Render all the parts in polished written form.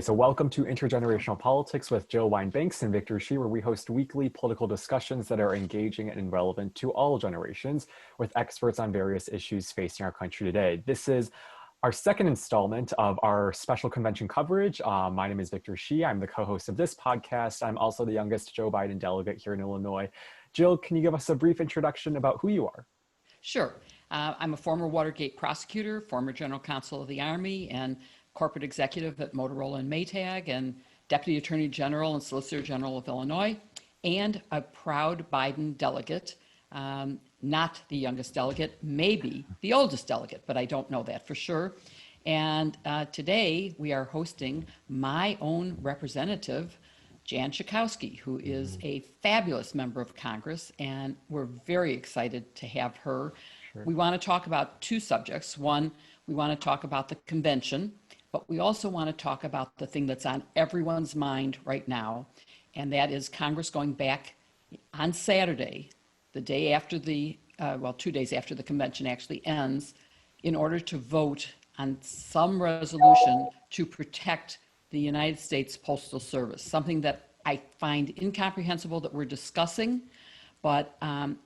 So welcome to Intergenerational Politics with Jill Wine-Banks and Victor Shi, where we host weekly political discussions that are engaging and relevant to all generations with experts on various issues facing our country today. This is our second installment of our special convention coverage. My name is Victor Shi. I'm the co-host of this podcast. I'm also the youngest Joe Biden delegate here in Illinois. Jill, can you give us a brief introduction about who you are? Sure. I'm a former Watergate prosecutor, former general counsel of the Army, and corporate executive at Motorola and Maytag, and Deputy Attorney General and Solicitor General of Illinois, and a proud Biden delegate, not the youngest delegate, maybe the oldest delegate, but I don't know that for sure. And today we are hosting my own representative, Jan Schakowsky, who is a fabulous member of Congress, and we're very excited to have her. Sure. We want to talk about two subjects. One, we want to talk about the convention, but we also want to talk about the thing that's on everyone's mind right now, and that is Congress going back on Saturday, the day after 2 days after the convention actually ends, in order to vote on some resolution to protect the United States Postal Service, something that I find incomprehensible that we're discussing. But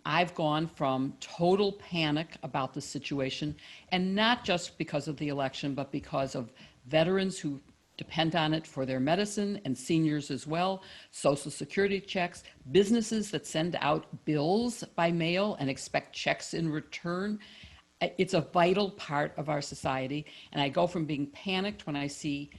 I've gone from total panic about the situation, and not just because of the election, but because of veterans who depend on it for their medicine, and seniors as well, Social Security checks, businesses that send out bills by mail and expect checks in return. It's a vital part of our society, and I go from being panicked when I see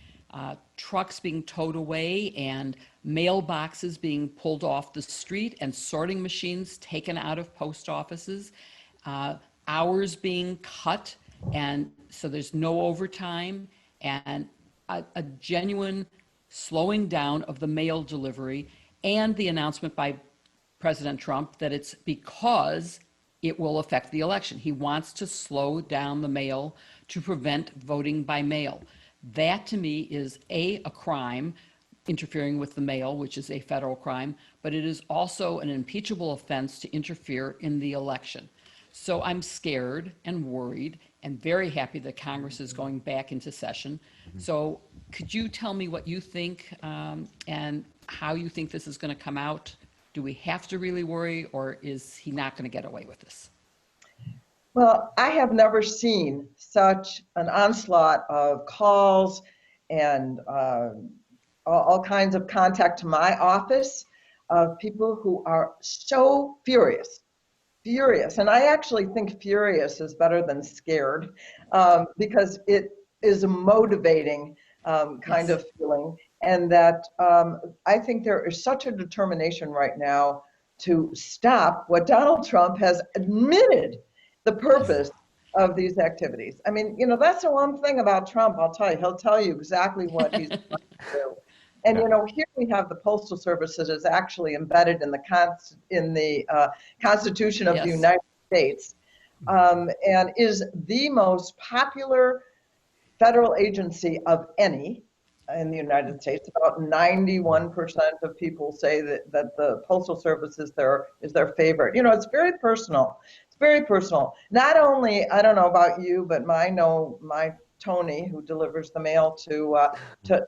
trucks being towed away and mailboxes being pulled off the street and sorting machines taken out of post offices, hours being cut, and so there's no overtime, and a genuine slowing down of the mail delivery, and the announcement by President Trump that it's because it will affect the election. He wants to slow down the mail to prevent voting by mail. That to me is a crime, interfering with the mail, which is a federal crime, but it is also an impeachable offense to interfere in the election. So I'm scared and worried and very happy that Congress is going back into session. So could you tell me what you think and how you think this is going to come out? Do we have to really worry, or is he not going to get away with this? Well, I have never seen such an onslaught of calls and all kinds of contact to my office of people who are so furious. And I actually think furious is better than scared because it is a motivating kind of feeling. And that I think there is such a determination right now to stop what Donald Trump has admitted the purpose of these activities. I mean, that's the one thing about Trump, I'll tell you. He'll tell you exactly what he's going to do. And, here we have the Postal Service that is actually embedded in the Constitution of the United States and is the most popular federal agency of any in the United States. About 91% of people say that the Postal Service is their favorite. It's very personal. It's very personal. Not only, I don't know about you, but my Tony, who delivers the mail to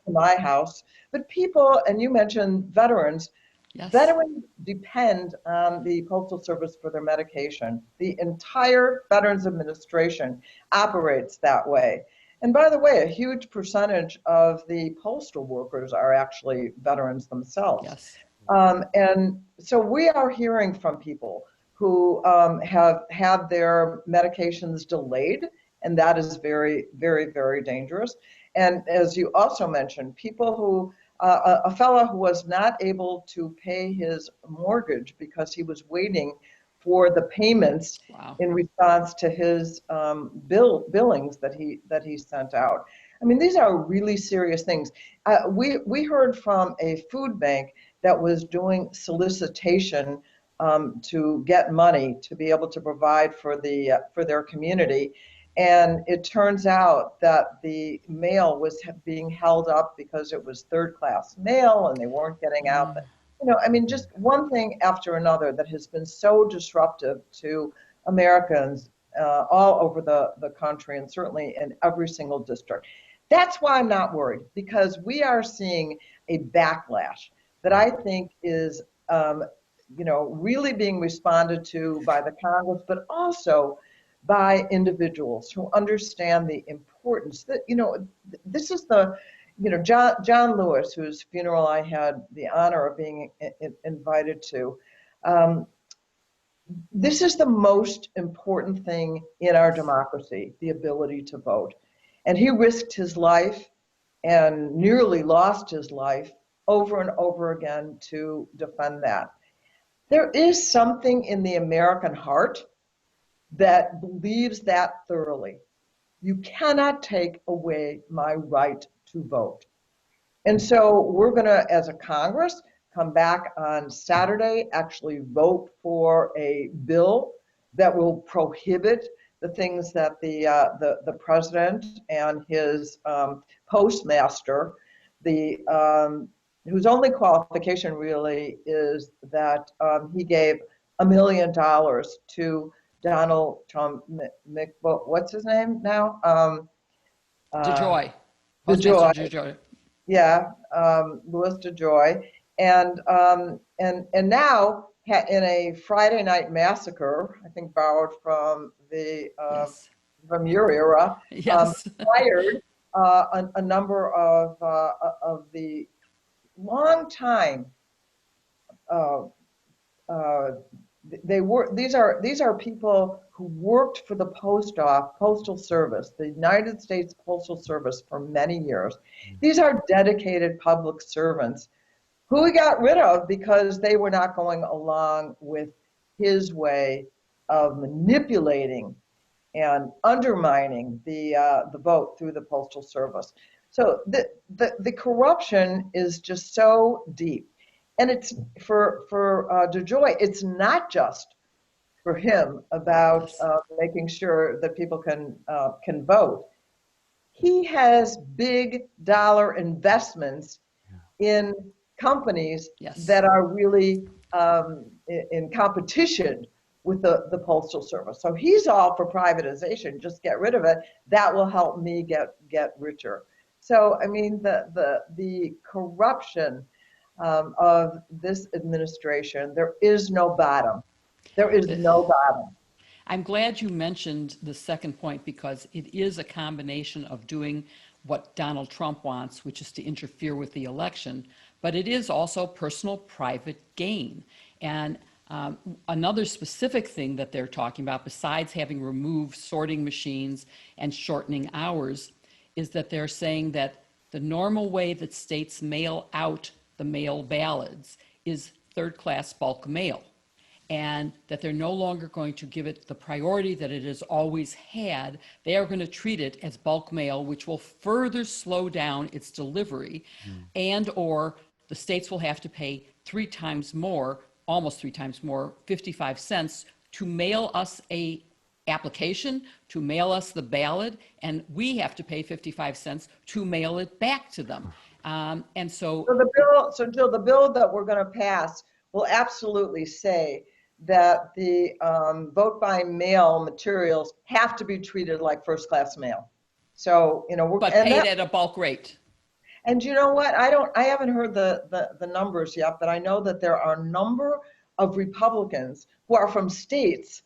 my house, but people, and you mentioned veterans. Yes. Veterans depend on the Postal Service for their medication. The entire Veterans Administration operates that way. And by the way, a huge percentage of the postal workers are actually veterans themselves. Yes. And so we are hearing from people who have had their medications delayed, and that is very, very, very dangerous. And as you also mentioned, people who, a fellow who was not able to pay his mortgage because he was waiting for the payments in response to his billings that he sent out. I mean, these are really serious things. We heard from a food bank that was doing solicitation to get money to be able to provide for their community. And it turns out that the mail was being held up because it was third-class mail and they weren't getting out. Just one thing after another that has been so disruptive to Americans all over the country, and certainly in every single district. That's why I'm not worried, because we are seeing a backlash that I think is, really being responded to by the Congress, but also by individuals who understand the importance that, this is the, John Lewis, whose funeral I had the honor of being invited to. This is the most important thing in our democracy, the ability to vote. And he risked his life and nearly lost his life over and over again to defend that. There is something in the American heart that believes that thoroughly. You cannot take away my right to vote. And so we're going to, as a Congress, come back on Saturday, actually vote for a bill that will prohibit the things that the president and his postmaster, whose only qualification really is that he gave $1 million to Donald Trump. What's his name now? DeJoy. DeJoy. DeJoy. Yeah, Louis DeJoy, and now in a Friday Night Massacre, I think borrowed from the Yes. from your era, Yes. fired a number of the long time. These are people who worked for the Postal Service, the United States Postal Service, for many years. These are dedicated public servants who he got rid of because they were not going along with his way of manipulating and undermining the vote through the Postal Service. So the corruption is just so deep. And it's for DeJoy, it's not just for him about making sure that people can vote. He has big dollar investments in companies that are really in competition with the Postal Service. So he's all for privatization. Just get rid of it. That will help me get richer. So I mean, the corruption of this administration, there is no bottom. There is no bottom. I'm glad you mentioned the second point, because it is a combination of doing what Donald Trump wants, which is to interfere with the election, but it is also personal private gain. And another specific thing that they're talking about, besides having removed sorting machines and shortening hours, is that they're saying that the normal way that states mail out the mail ballots is third-class bulk mail, and that they're no longer going to give it the priority that it has always had. They are going to treat it as bulk mail, which will further slow down its delivery, and or the states will have to pay 3 times more, almost 3 times more, 55 cents to mail us a application, to mail us the ballot, and we have to pay 55 cents to mail it back to them. And so Jill, the bill that we're going to pass will absolutely say that the vote by mail materials have to be treated like first class mail. So, but paid at a bulk rate. And you know what? I haven't heard the numbers yet, but I know that there are a number of Republicans who are from states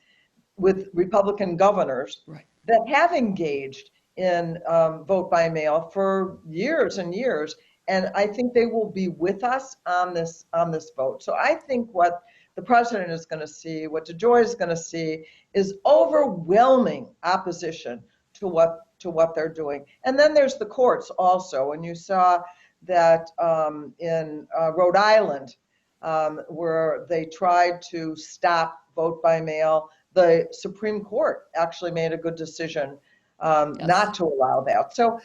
with Republican governors that have engaged in vote by mail for years and years. And I think they will be with us on this vote. So I think what the president is going to see, what DeJoy is going to see, is overwhelming opposition to what they're doing. And then there's the courts also. And you saw that in Rhode Island, where they tried to stop vote by mail, the Supreme Court actually made a good decision not to allow that. So,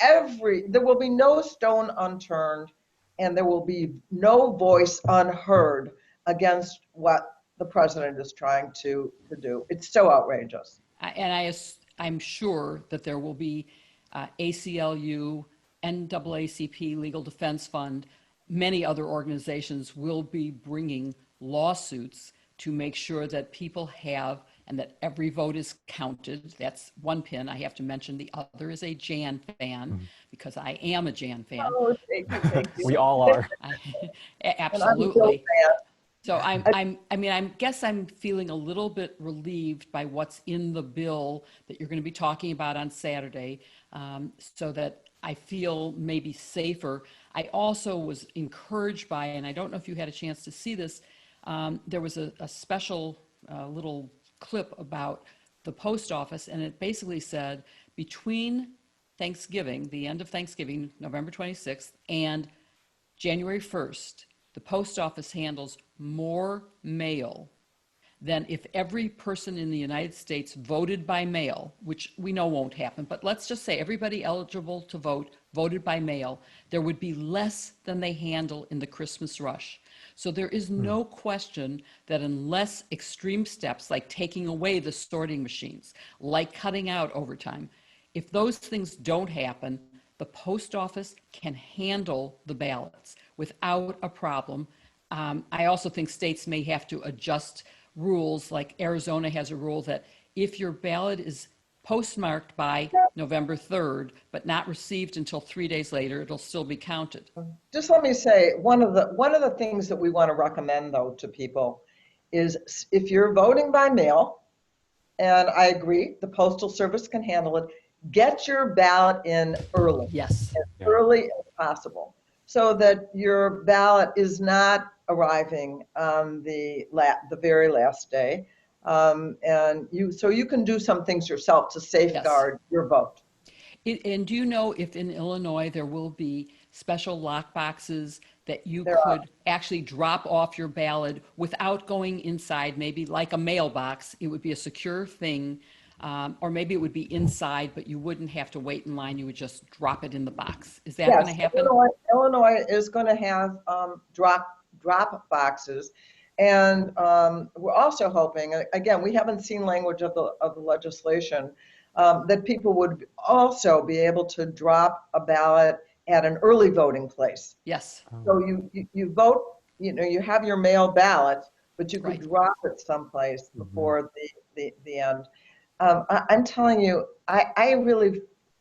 there will be no stone unturned, and there will be no voice unheard against what the president is trying to do. It's so outrageous. And I'm sure that there will be ACLU, NAACP, Legal Defense Fund, many other organizations will be bringing lawsuits to make sure that people have and that every vote is counted. That's one pin. I have to mention the other is a Jan fan, because I am a Jan fan. Oh, thank you. We all are. And I'm a Bill Absolutely. fan. So I guess I'm feeling a little bit relieved by what's in the bill that you're going to be talking about on Saturday, so that I feel maybe safer. I also was encouraged by, and I don't know if you had a chance to see this, there was a special little clip about the post office, and it basically said between Thanksgiving, the end of Thanksgiving, November 26th, and January 1st, the post office handles more mail than if every person in the United States voted by mail, which we know won't happen, but let's just say everybody eligible to vote voted by mail, there would be less than they handle in the Christmas rush. So there is no question that unless extreme steps like taking away the sorting machines, like cutting out overtime, if those things don't happen, the post office can handle the ballots without a problem. I also think states may have to adjust rules, like Arizona has a rule that if your ballot is postmarked by November 3rd, but not received until 3 days later, it'll still be counted. Just let me say, one of the things that we want to recommend, though, to people is if you're voting by mail, and I agree, the Postal Service can handle it, get your ballot in early. Yes. As early as possible, so that your ballot is not arriving on the very last day. And you can do some things yourself to safeguard your vote. And do you know if in Illinois there will be special lock boxes that you could actually drop off your ballot without going inside, maybe like a mailbox? It would be a secure thing, or maybe it would be inside, but you wouldn't have to wait in line. You would just drop it in the box. Is that going to happen? Illinois is going to have drop boxes. And we're also hoping, again, we haven't seen language of the legislation, that people would also be able to drop a ballot at an early voting place. Yes. So you vote, you have your mail ballot, but you could drop it someplace before the end. I'm telling you, I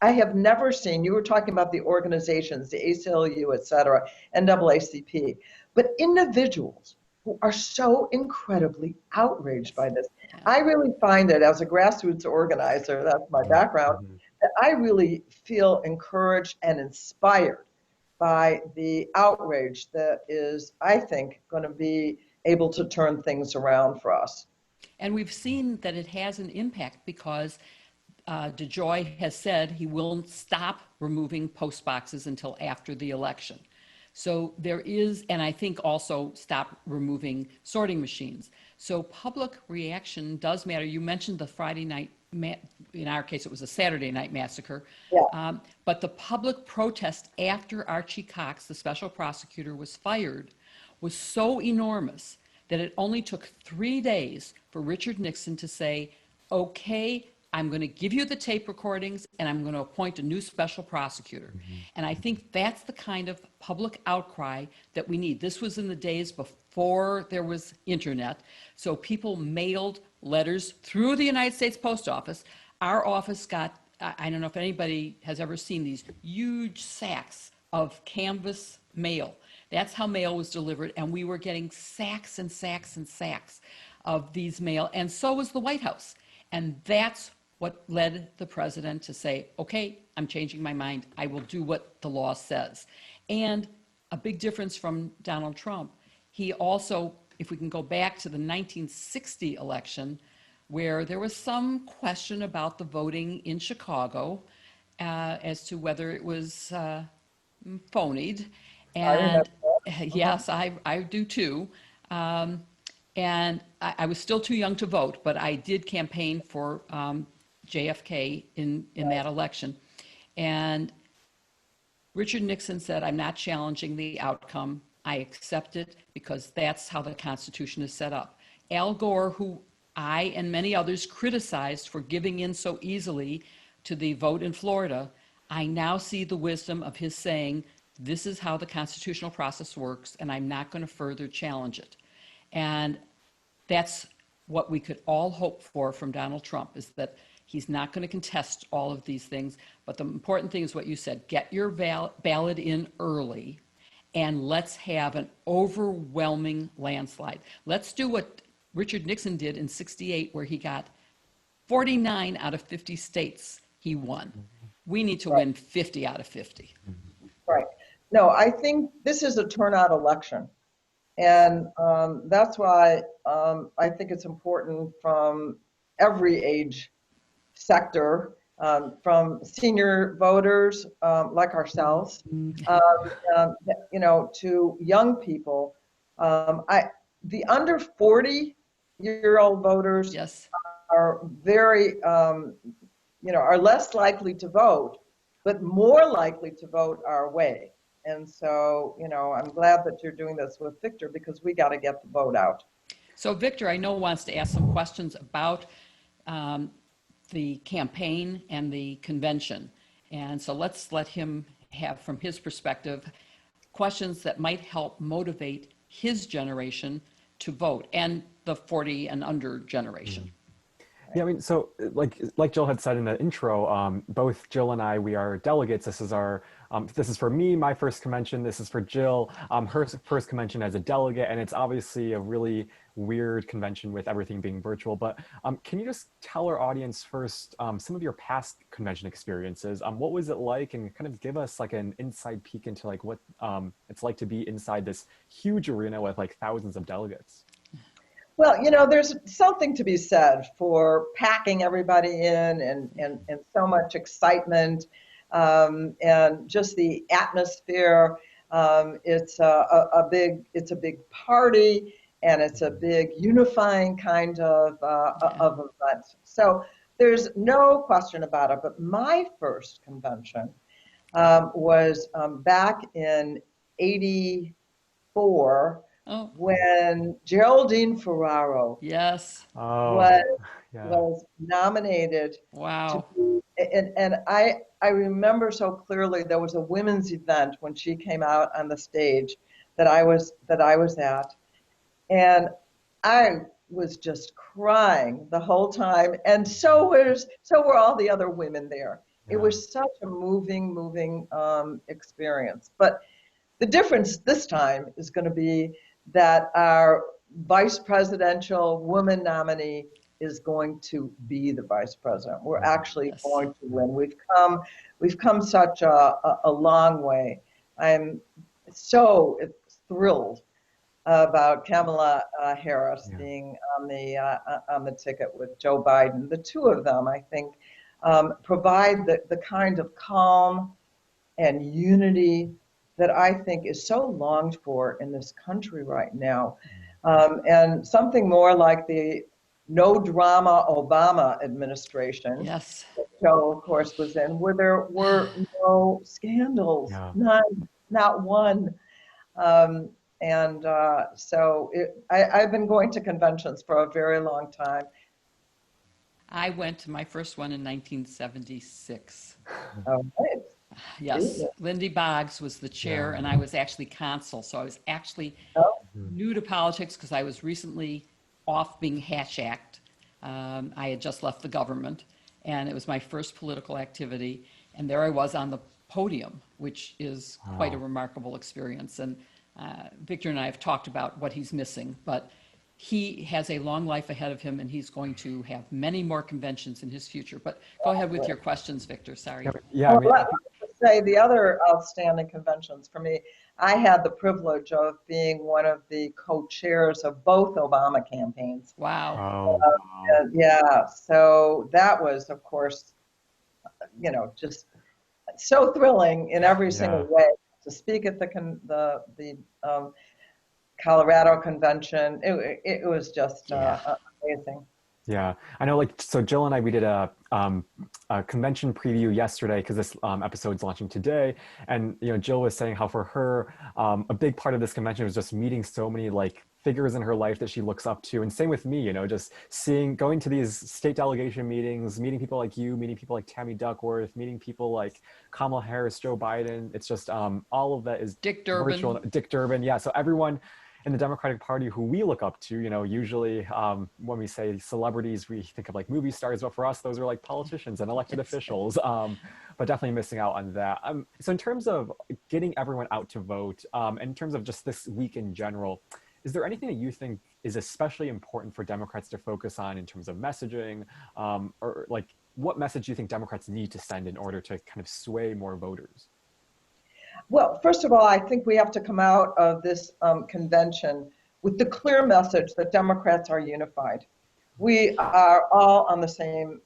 have never seen, you were talking about the organizations, the ACLU, et cetera, NAACP, but individuals who are so incredibly outraged by this. I really find it, as a grassroots organizer, that's my background, that I really feel encouraged and inspired by the outrage that is, I think, going to be able to turn things around for us. And we've seen that it has an impact because DeJoy has said he will stop removing post boxes until after the election. So there is, and I think also stop removing sorting machines. So public reaction does matter. You mentioned the Friday night, in our case it was a Saturday night massacre, but the public protest after Archie Cox, the special prosecutor, was fired was so enormous that it only took 3 days for Richard Nixon to say, okay, I'm going to give you the tape recordings and I'm going to appoint a new special prosecutor. And I think that's the kind of public outcry that we need. This was in the days before there was internet. So people mailed letters through the United States Post Office. Our office got, I don't know if anybody has ever seen these huge sacks of canvas mail. That's how mail was delivered. And we were getting sacks and sacks and sacks of these mail. And so was the White House. And that's what led the president to say, okay, I'm changing my mind. I will do what the law says. And a big difference from Donald Trump, he also, if we can go back to the 1960 election, where there was some question about the voting in Chicago as to whether it was phonied. And yes, I do too. And I was still too young to vote, but I did campaign for JFK in that election. And Richard Nixon said, I'm not challenging the outcome. I accept it because that's how the Constitution is set up. Al Gore, who I and many others criticized for giving in so easily to the vote in Florida, I now see the wisdom of his saying, this is how the constitutional process works, and I'm not going to further challenge it. And that's what we could all hope for from Donald Trump is that he's not going to contest all of these things. But the important thing is what you said, get your ballot in early and let's have an overwhelming landslide. Let's do what Richard Nixon did in '68, where he got 49 out of 50 states he won. We need to win 50 out of 50. Right. No, I think this is a turnout election. And that's why I think it's important from every age sector, from senior voters like ourselves, to young people. The under 40-year-old voters Yes. are very, are less likely to vote, but more likely to vote our way. And so, I'm glad that you're doing this with Victor, because we got to get the vote out. So Victor, I know, wants to ask some questions about the campaign and the convention. And so let's let him have, from his perspective, questions that might help motivate his generation to vote, and the 40 and under generation. Yeah, I mean, so like Jill had said in the intro, both Jill and I, we are delegates. This is our, this is for me, my first convention. This is for Jill, her first convention as a delegate. And it's obviously a really weird convention with everything being virtual. But can you just tell our audience first some of your past convention experiences? What was it like, and kind of give us like an inside peek into like what it's like to be inside this huge arena with like thousands of delegates? Well, there's something to be said for packing everybody in and so much excitement and just the atmosphere. It's a big party, and it's a big unifying kind of event. So there's no question about it. But my first convention was back in '84. Oh. When Geraldine Ferraro was nominated. Wow. And I remember so clearly there was a women's event when she came out on the stage that I was at, and I was just crying the whole time, and so were all the other women there. Yeah. It was such a moving experience. But the difference this time is going to be that our vice presidential woman nominee is going to be the vice president. We're actually going to win. We've come such a long way. I'm so thrilled about Kamala Harris being on the ticket with Joe Biden. The two of them, I think, provide the kind of calm and unity that I think is so longed for in this country right now. And something more like the no drama Obama administration. Yes. That Joe, of course, was in, where there were no scandals, not one. So I've been going to conventions for a very long time. I went to my first one in 1976. Oh, right. Yes, Lindy Boggs was the chair, and I was actually consul. So I was actually new to politics because I was recently off being hatch-acked. I had just left the government, and it was my first political activity. And there I was on the podium, which is quite a remarkable experience. And Victor and I have talked about what he's missing, but he has a long life ahead of him, and he's going to have many more conventions in his future. But go ahead with your questions, Victor. Sorry. Yeah, I mean, say the other outstanding conventions for me, I had the privilege of being one of the co-chairs of both Obama campaigns. Wow. Yeah, so that was, of course, just so thrilling in every single way to speak at the Colorado convention. It was just amazing. Yeah, I know, so Jill and I, we did a convention preview yesterday because this episode's launching today. And, Jill was saying how for her, a big part of this convention was just meeting so many figures in her life that she looks up to. And same with me, just going to these state delegation meetings, meeting people like you, meeting people like Tammy Duckworth, meeting people like Kamala Harris, Joe Biden. It's just all of that is Dick Durbin. virtual. Dick Durbin. Yeah. So everyone, in the Democratic Party who we look up to. Usually when we say celebrities, we think of like movie stars, but for us, those are like politicians and elected officials, but definitely missing out on that. So in terms of getting everyone out to vote, and in terms of just this week in general, is there anything that you think is especially important for Democrats to focus on in terms of messaging, or like what message do you think Democrats need to send in order to kind of sway more voters? Well, first of all, I think we have to come out of this convention with the clear message that Democrats are unified. We are all on the same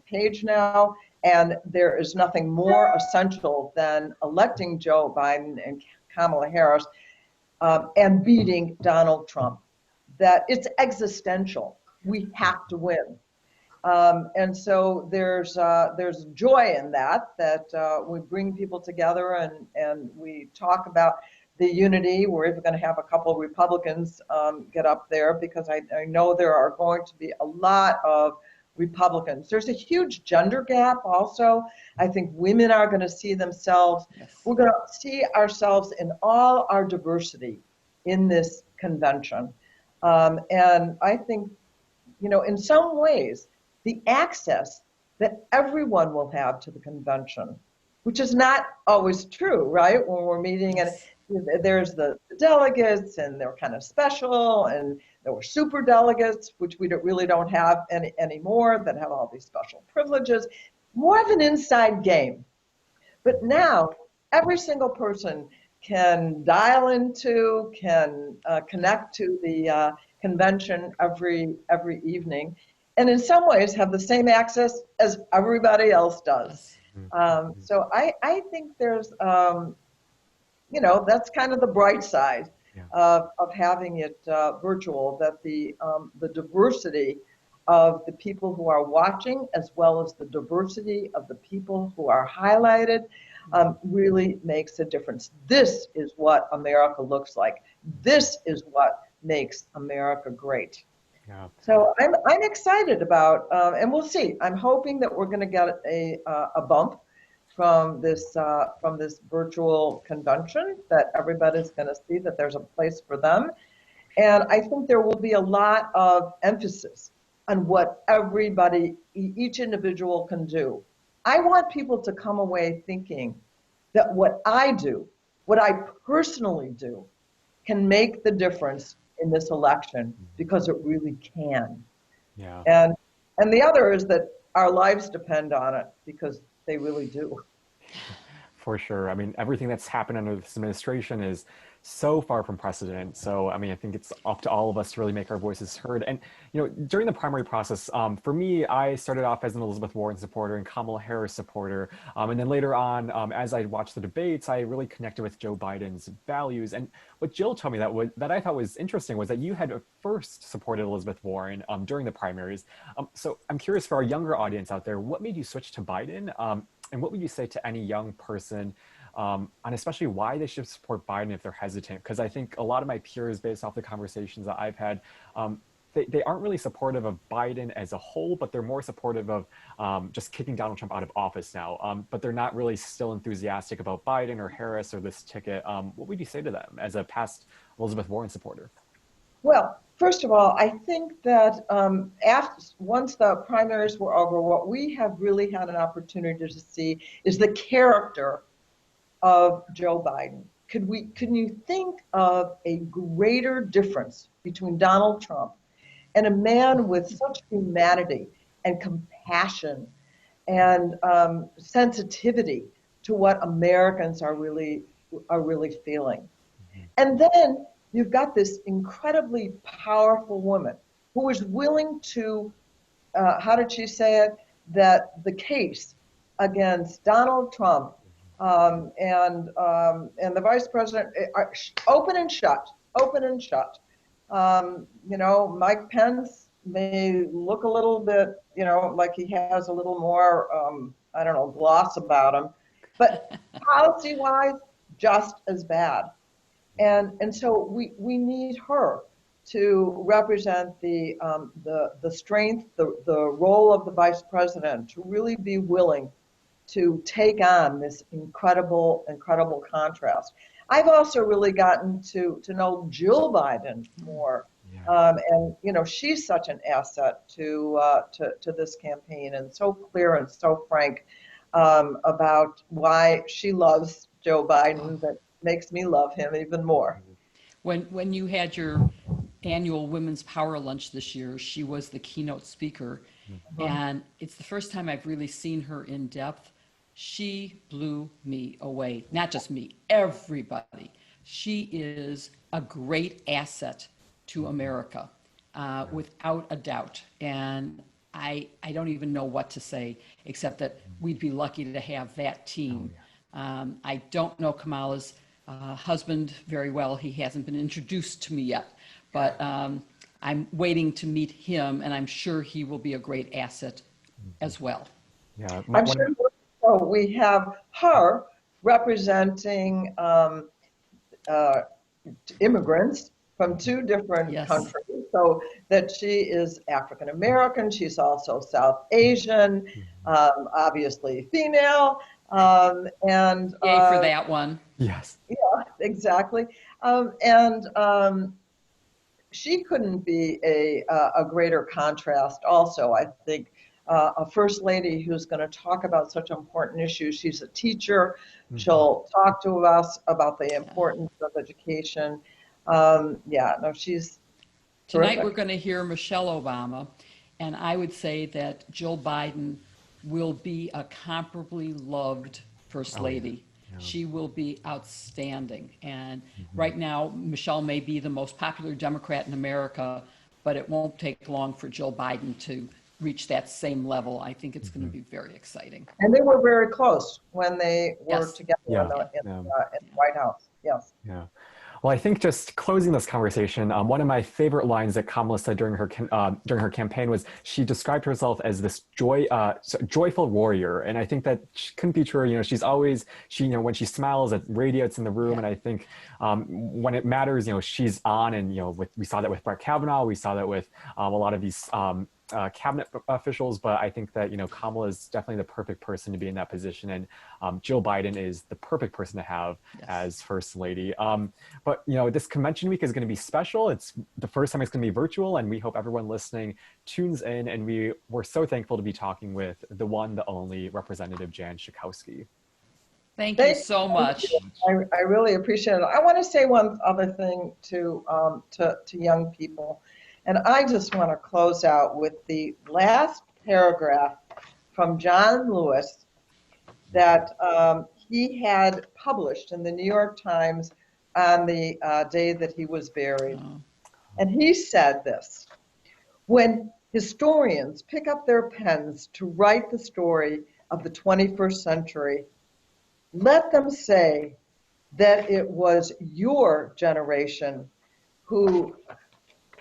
page now, and there is nothing more essential than electing Joe Biden and Kamala Harris and beating Donald Trump. That it's existential. We have to win. And so there's joy in that we bring people together and we talk about the unity. We're even going to have a couple of Republicans get up there because I know there are going to be a lot of Republicans. There's a huge gender gap also. I think women are going to see themselves. Yes. We're going to see ourselves in all our diversity in this convention. And I think, in some ways, the access that everyone will have to the convention, which is not always true, right? When we're meeting and there's the delegates and they're kind of special, and there were super delegates, which we really don't have anymore, that have all these special privileges, more of an inside game. But now every single person can dial into, can connect to the convention every evening, and in some ways have the same access as everybody else does. So I think there's, that's kind of the bright side of having it virtual, that the diversity of the people who are watching, as well as the diversity of the people who are highlighted, really makes a difference. This is what America looks like. This is what makes America great. Yeah. So I'm excited about, and we'll see. I'm hoping that we're going to get a bump from this virtual convention, that everybody's going to see that there's a place for them, and I think there will be a lot of emphasis on what each individual can do. I want people to come away thinking that what I do, what I personally do, can make the difference in this election, because it really can. Yeah. And the other is that our lives depend on it, because they really do. For sure. I mean, everything that's happened under this administration is so far from precedent. So, I mean, I think it's up to all of us to really make our voices heard. And, during the primary process, for me, I started off as an Elizabeth Warren supporter and Kamala Harris supporter. And then later on, as I watched the debates, I really connected with Joe Biden's values. And what Jill told me that I thought was interesting was that you had first supported Elizabeth Warren during the primaries. So I'm curious, for our younger audience out there, what made you switch to Biden? And what would you say to any young person on especially why they should support Biden if they're hesitant? Because I think a lot of my peers, based off the conversations that I've had, they aren't really supportive of Biden as a whole, but they're more supportive of just kicking Donald Trump out of office now. But they're not really still enthusiastic about Biden or Harris or this ticket. What would you say to them as a past Elizabeth Warren supporter? Well, first of all, I think that once the primaries were over, what we have really had an opportunity to see is the character of Joe Biden. Can you think of a greater difference between Donald Trump and a man with such humanity and compassion and sensitivity to what Americans are really feeling? Mm-hmm. And then you've got this incredibly powerful woman who is willing to, how did she say it, that the case against Donald Trump and the vice president are open and shut. Mike Pence may look a little bit, like he has a little more, gloss about him, but policy-wise, just as bad. And so we need her to represent the strength, the role of the vice president, to really be willing to take on this incredible contrast. I've also really gotten to know Jill Biden more. Yeah. And you know, she's such an asset to this campaign, and so clear and so frank about why she loves Joe Biden. That makes me love him even more. When you had your annual Women's Power Lunch this year, she was the keynote speaker, and it's the first time I've really seen her in depth. She blew me away. Not just me, everybody. She is a great asset to America, without a doubt. And I don't even know what to say, except that we'd be lucky to have that team. I don't know Kamala's husband very well. He hasn't been introduced to me yet, but I'm waiting to meet him, and I'm sure he will be a great asset as well. Yeah. I'm sure so. We have her representing immigrants from two different Yes. countries, so that she is African American. She's also South Asian, obviously female, and Yay for that one. Yes. yeah, exactly. And she couldn't be a greater contrast. Also, I think a first lady who's going to talk about such important issues. She's a teacher. She'll talk to us about the importance of education. Yeah, no, she's Tonight terrific. we're going to hear Michelle Obama, and I would say that Jill Biden will be a comparably loved First Lady. She will be outstanding. And right now, Michelle may be the most popular Democrat in America, but it won't take long for Jill Biden to reach that same level. I think it's going to be very exciting. And they were very close when they were Yes. together Yeah. in the White House. Yes. Yeah. Well, I think just closing this conversation, one of my favorite lines that Kamala said during her campaign was she described herself as this joyful warrior, and I think that couldn't be truer. You know, she's always when she smiles, it radiates in the room, and I think when it matters, she's on. And we saw that with Brett Kavanaugh, we saw that with a lot of these cabinet officials, but I think that Kamala is definitely the perfect person to be in that position, and Jill Biden is the perfect person to have as First Lady. But this convention week is going to be special. It's the first time it's going to be virtual, and we hope everyone listening tunes in. And we're so thankful to be talking with the one, the only Representative Jan Schakowsky. Thank you so much. I really appreciate it. I want to say one other thing to young people. And I just want to close out with the last paragraph from John Lewis that he had published in the New York Times on the day that he was buried. And he said this: when historians pick up their pens to write the story of the 21st century, let them say that it was your generation who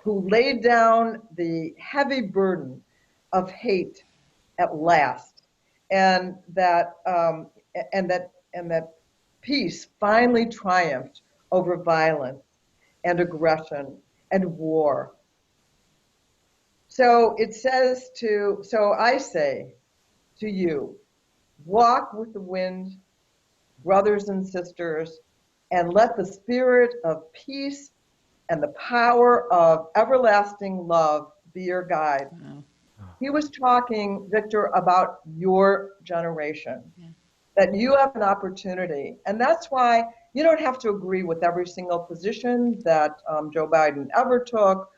laid down the heavy burden of hate at last, and that peace finally triumphed over violence and aggression and war. So I say to you, walk with the wind, brothers and sisters, and let the spirit of peace and the power of everlasting love be your guide. He was talking, Victor, about your generation, that you have an opportunity. And that's why you don't have to agree with every single position that Joe Biden ever took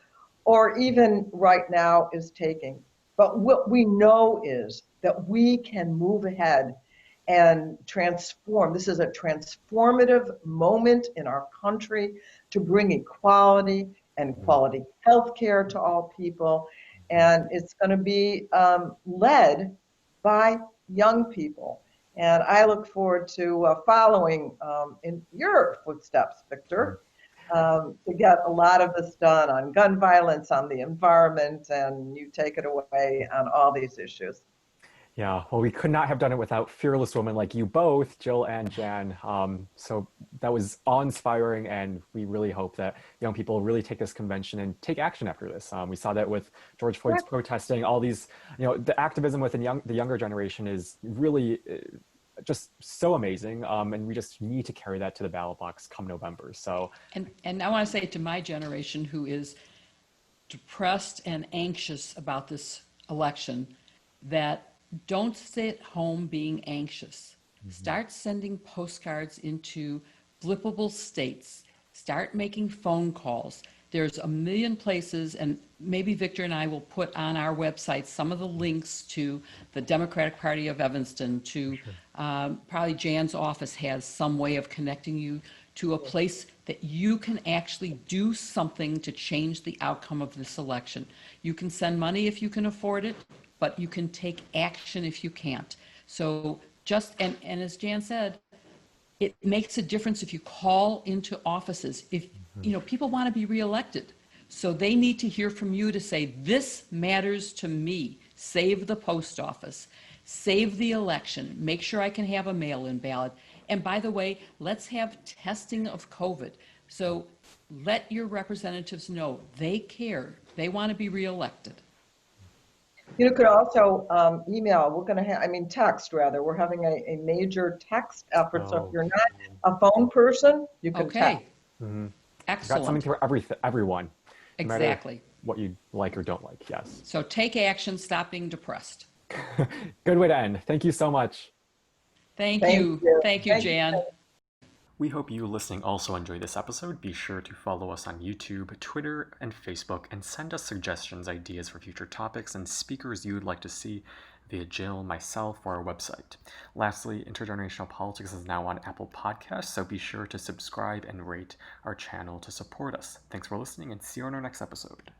or even right now is taking. But what we know is that we can move ahead and transform. This is a transformative moment in our country to bring equality and quality health care to all people. And it's going to be led by young people. And I look forward to following in your footsteps, Victor, to get a lot of this done on gun violence, on the environment, and you take it away on all these issues. Yeah, well, we could not have done it without fearless women like you both, Jill and Jan. So that was awe-inspiring, and we really hope that young people really take this convention and take action after this. We saw that with George Floyd's protesting, all these, the activism within the younger generation is really just so amazing. And we just need to carry that to the ballot box come November. So, and I want to say to my generation who is depressed and anxious about this election, that don't stay at home being anxious. Start sending postcards into flippable states. Start making phone calls. There's a million places, and maybe Victor and I will put on our website some of the links to the Democratic Party of Evanston, to probably Jan's office has some way of connecting you to a place that you can actually do something to change the outcome of this election. You can send money if you can afford it, but you can take action if you can't. So just, and as Jan said, it makes a difference if you call into offices. If, you know, people want to be reelected. So they need to hear from you to say, this matters to me. Save the post office, save the election, make sure I can have a mail-in ballot. And by the way, let's have testing of COVID. So let your representatives know they care. They want to be reelected. You could also email. We're going to have, text rather. We're having a major text effort. So if you're not a phone person, you can text. Excellent. Got something for everyone. Exactly. What you like or don't like, yes. So take action, stop being depressed. Good way to end. Thank you so much. Thank you. Thank you, Jan. We hope you listening also enjoyed this episode. Be sure to follow us on YouTube, Twitter, and Facebook, and send us suggestions, ideas for future topics, and speakers you would like to see via Jill, myself, or our website. Lastly, Intergenerational Politics is now on Apple Podcasts, so be sure to subscribe and rate our channel to support us. Thanks for listening, and see you on our next episode.